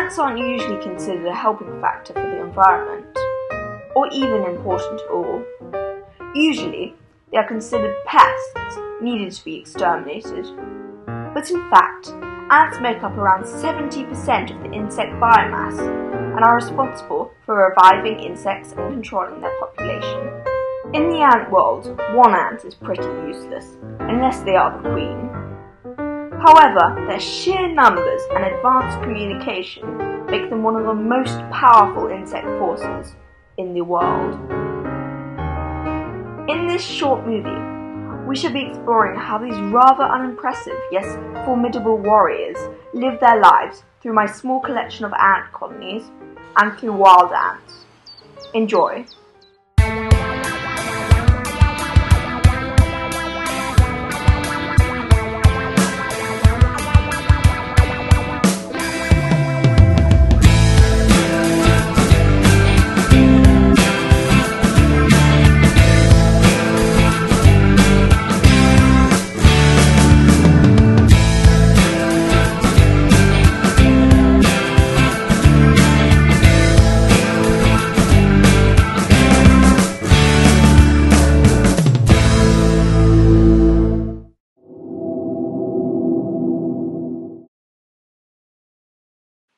Ants aren't usually considered a helping factor for the environment, or even important at all. Usually, they are considered pests needed to be exterminated. But in fact, ants make up around 70% of the insect biomass and are responsible for reviving insects and controlling their population. In the ant world, one ant is pretty useless, unless they are the queen. However, their sheer numbers and advanced communication make them one of the most powerful insect forces in the world. In this short movie, we shall be exploring how these rather unimpressive, yes formidable warriors live their lives through my small collection of ant colonies and through wild ants. Enjoy!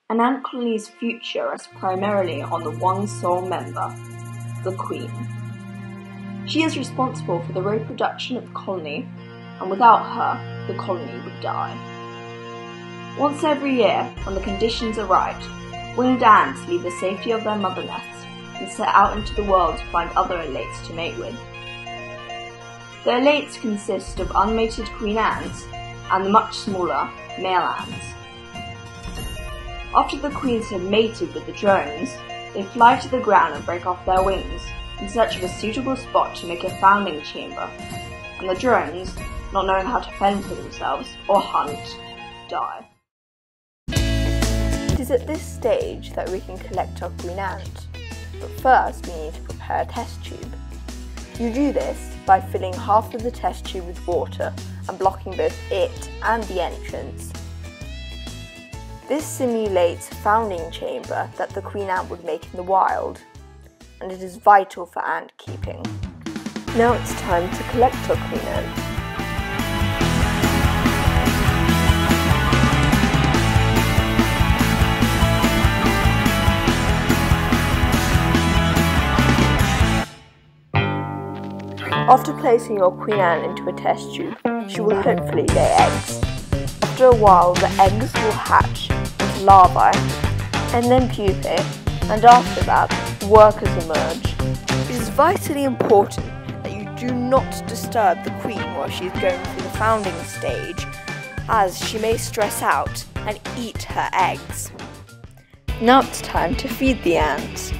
An ant colony's future rests primarily on the one sole member, the queen. She is responsible for the reproduction of the colony, and without her, the colony would die. Once every year, when the conditions are right, winged ants leave the safety of their mother nests and set out into the world to find other elates to mate with. The elates consist of unmated queen ants and the much smaller male ants. After the queens have mated with the drones, they fly to the ground and break off their wings in search of a suitable spot to make a founding chamber, and the drones, not knowing how to fend for themselves or hunt, die. It is at this stage that we can collect our queen ant, but first we need to prepare a test tube. You do this by filling half of the test tube with water and blocking both it and the entrance. This simulates a founding chamber that the queen ant would make in the wild, and it is vital for ant keeping. Now it's time to collect our queen ant. After placing your queen ant into a test tube, she will hopefully lay eggs. After a while, the eggs will hatch into larvae, and then pupae, and after that, workers emerge. It is vitally important that you do not disturb the queen while she is going through the founding stage, as she may stress out and eat her eggs. Now it's time to feed the ants.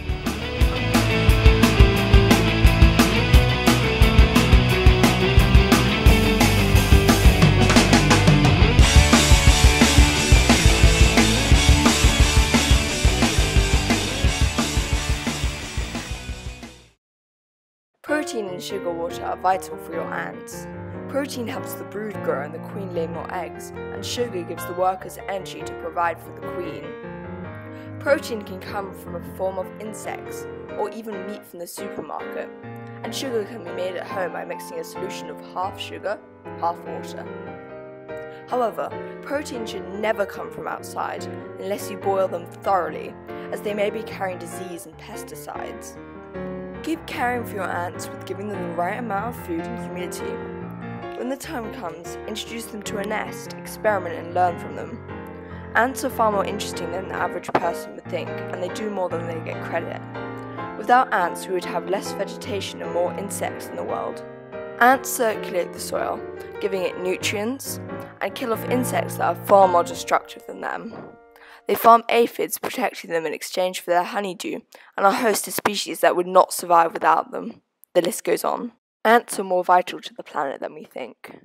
Protein and sugar water are vital for your ants. Protein helps the brood grow and the queen lay more eggs, and sugar gives the workers energy to provide for the queen. Protein can come from a form of insects, or even meat from the supermarket, and sugar can be made at home by mixing a solution of half sugar, half water. However, protein should never come from outside unless you boil them thoroughly, as they may be carrying disease and pesticides. Keep caring for your ants with giving them the right amount of food and humidity. When the time comes, introduce them to a nest, experiment and learn from them. Ants are far more interesting than the average person would think, and they do more than they get credit. Without ants, we would have less vegetation and more insects in the world. Ants circulate the soil, giving it nutrients, and kill off insects that are far more destructive than them. They farm aphids, protecting them in exchange for their honeydew, and are host to species that would not survive without them. The list goes on. Ants are more vital to the planet than we think.